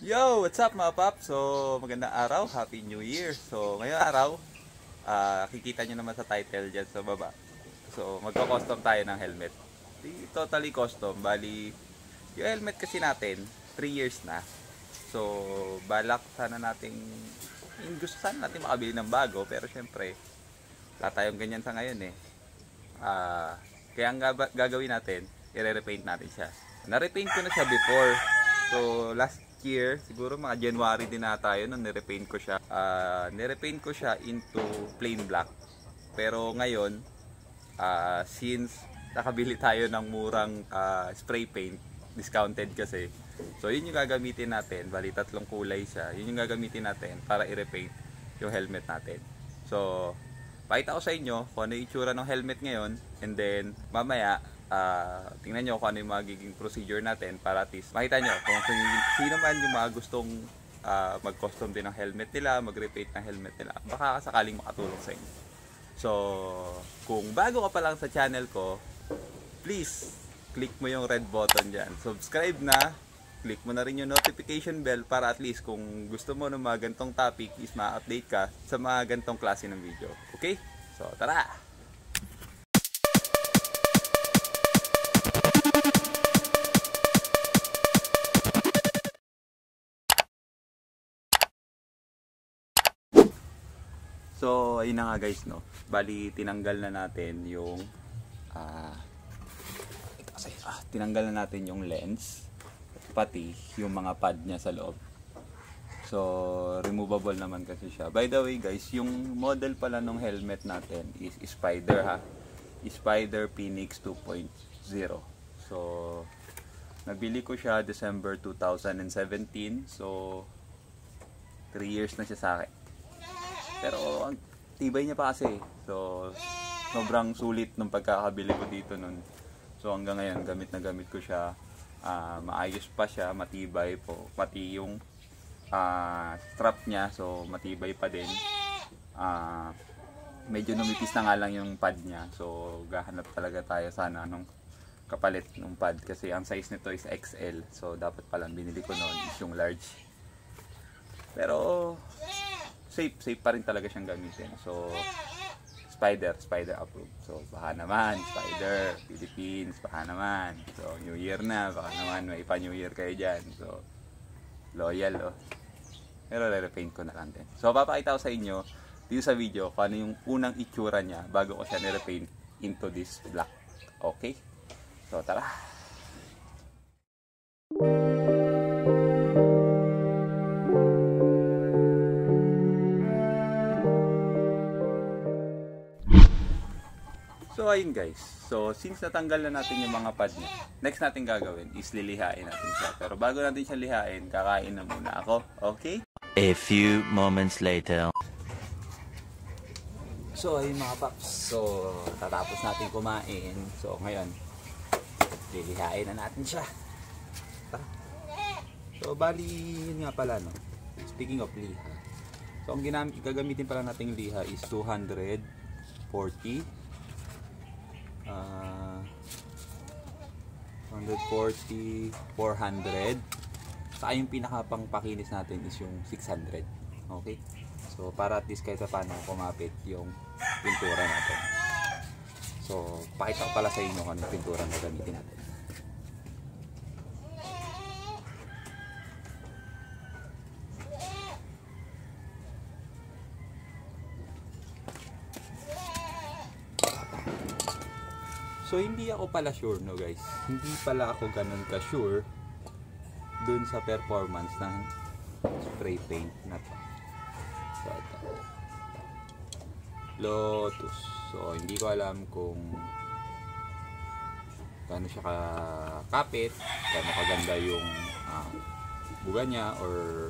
Yo! What's up mga pap? So, magandang araw. Happy New Year. So, ngayong araw, kikita nyo naman sa title dyan sa baba. So, magko-custom tayo ng helmet. Di totally custom. Bali, yung helmet kasi natin, 3 years na. So, balak sana nating, gusto sana natin makabili ng bago. Pero syempre, wala tayong ganyan sa ngayon eh. Kaya ang gagawin natin, i-repaint natin siya. Na-repaint ko na siya before. So, last year, siguro mga January din na tayo nung nirepaint ko siya. Nirepaint ko siya into plain black. Pero ngayon, since nakabili tayo ng murang spray paint, discounted kasi. So, yun yung gagamitin natin. Bali, 3 kulay siya. Yun yung gagamitin natin para i-repaint yung helmet natin. So, pakita ko sa inyo kung ano yung itsura ng helmet ngayon. And then, mamaya, tingnan nyo kung ano yung magiging procedure natin para at least makita nyo kung sino man yung mga gustong mag-custom din ng helmet nila, mag-repaint ng helmet nila, baka sakaling makatulong sa inyo. So, kung bago ka pa lang sa channel ko, please click mo yung red button dyan, subscribe na, click mo na rin yung notification bell para at least kung gusto mo ng mga gantong topic is ma-update ka sa mga gantong klase ng video. Okay? So, tara! So, ayun na nga guys, no. Bali, tinanggal na natin yung tinanggal na natin yung lens, pati yung mga pad niya sa loob. So, removable naman kasi siya. By the way guys, yung model pala ng helmet natin is Spider ha. Spider Phoenix 2.0. So, nabili ko siya December 2017. So, 3 years na siya sa akin. Pero ang tibay niya pa kasi. So, sobrang sulit nung pagkakabili ko dito nun. So, hanggang ngayon, gamit na gamit ko siya. Maayos pa siya, matibay po. Pati yung strap niya, so matibay pa din. Medyo numipis na nga lang yung pad niya. So, gahanap talaga tayo sana nung kapalit ng pad. Kasi ang size nito is XL. So, dapat palang binili ko noon is yung large. Pero safe pa rin talaga siyang gamitin. So, Spider approved. So, baka naman, Spider, Philippines, baka naman. So, New Year na, baka naman, may pa-New Year kayo dyan. So, loyal, oh. Pero re-repaint ko na lang din. So, papakita ko sa inyo, dito sa video, kung ano yung unang itsura niya bago ko siya ni-repaint into this black. Okay? So, tara! So ayun guys, so since natanggal na natin yung mga pad niya, next natin gagawin is lilihain natin siya. Pero bago natin siya lihain, kakain na muna ako, okay? A few moments later. So ayun mga paps, so tatapos natin kumain. So ngayon, lilihain na natin siya. Tara. So bali, yun nga pala no, speaking of liha. So ang gagamitin pala nating liha is 240 140, 400. Saka yung pinakapang pakinis natin is yung 600. Okay? So para at least kahit paano kumapit yung pintura natin. So pakita ko pala sa inyo kung anong pintura na gamitin natin. So hindi ako pala sure no guys. Hindi pala ako ganun ka sure dun sa performance ng spray paint na to. So ito. Lotus. So hindi ko alam kung gaano siya kakapit, gaano kaganda yung buga niya, or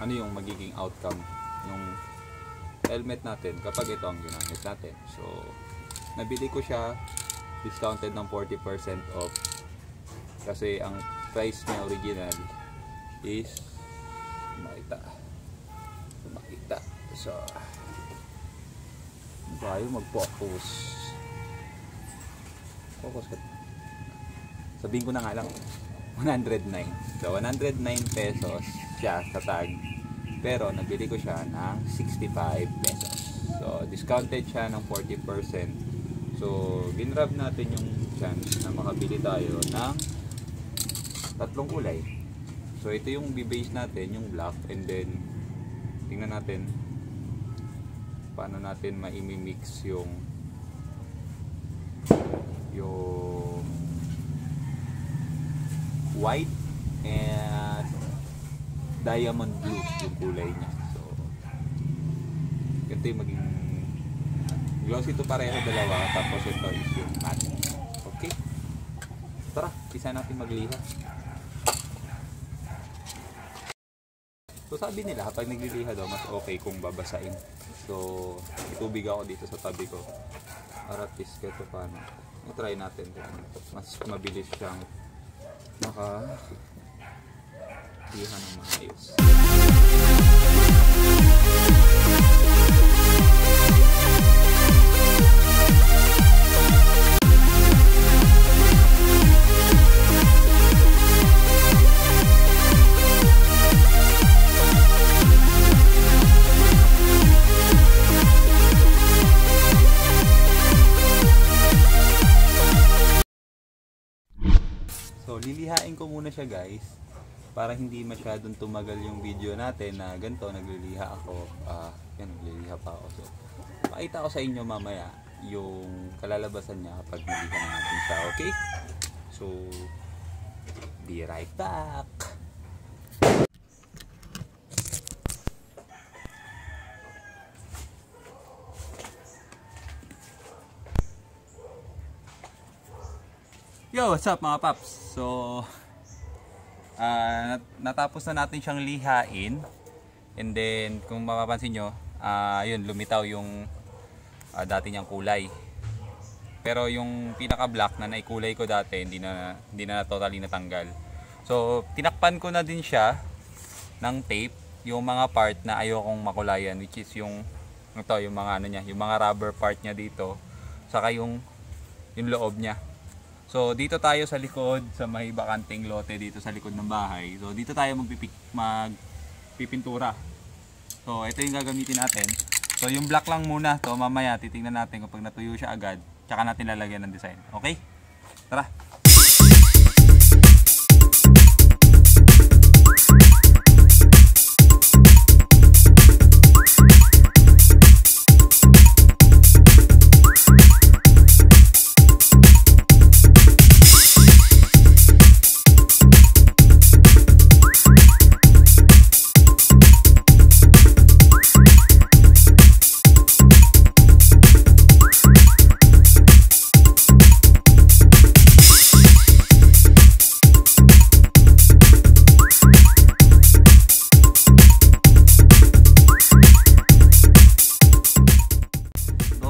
ano yung magiging outcome ng helmet natin kapag ito ang ginamit natin. So nabili ko siya discounted ng 40% off kasi ang price niya original is makita. So tayo mag-focus ka. Sabihin ko na nga lang 109. So 109 pesos siya sa tag. Pero nabili ko siya ng 65 pesos. So discounted siya ng 40%. So ginrab natin yung chance na makabili tayo ng tatlong kulay. So ito yung base natin, yung black, and then tingnan natin paano natin maimimix yung white and diamond blue yung kulay niya. So ito yung maging glossy ito pareho dalawa, tapos ito is yung matte. Okay, tara, isa natin magliha. So sabi nila kapag nagliliha daw mas okay kung babasain. So itubig ako dito sa tabi ko para at least kahit paano i-try natin kung mas mabilis siyang liha ng maayos. So lilihain ko muna siya guys para hindi masyadong tumagal yung video natin na ganito nagliliha ako. Yan, nagliliha pa ako. So pakita ko sa inyo mamaya yung kalalabasan niya kapag niliha na natin siya. Okay? So be right back. Yo, what's up mga paps? So, natapos na natin siyang lihain. And then, kung mapapansin nyo, yun, lumitaw yung dati niyang kulay. Pero yung pinaka-black na naikulay ko dati, hindi na totally natanggal. So, tinakpan ko na din siya ng tape, yung mga part na ayokong makulayan, which is yung mga ano niya, yung mga rubber part niya dito, saka yung loob niya. So dito tayo sa likod, sa may bakanting lote dito sa likod ng bahay. So dito tayo magpipintura. So ito yung gagamitin natin. So yung black lang muna to, mamaya titingnan natin kapag natuyo siya agad, tsaka natin lalagyan ng design. Okay? Tara!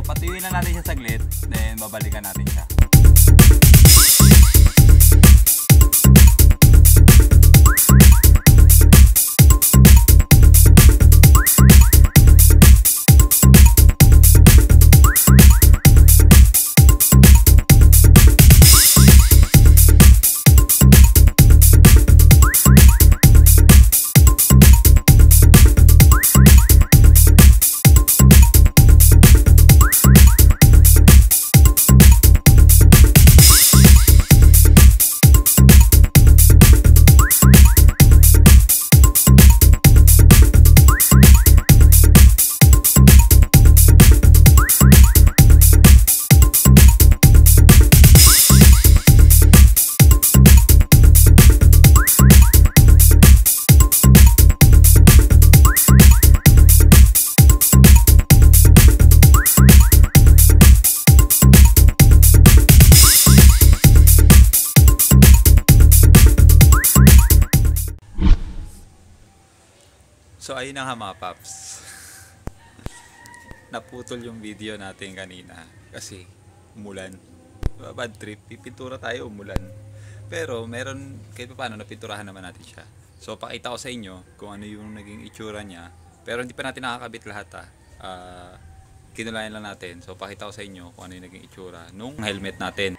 Patuyuin na natin siya saglit, then babalikan natin siya. So ayun na nga mga paps. Naputol yung video natin kanina kasi umulan. Bad trip, pipintura tayo, umulan. Pero meron, kahit paano napinturahan naman natin siya. So pakita ko sa inyo kung ano yung naging itsura niya. Pero hindi pa natin nakakabit lahat kinulayan lang natin. So pakita ko sa inyo kung ano yung naging itsura nung helmet natin.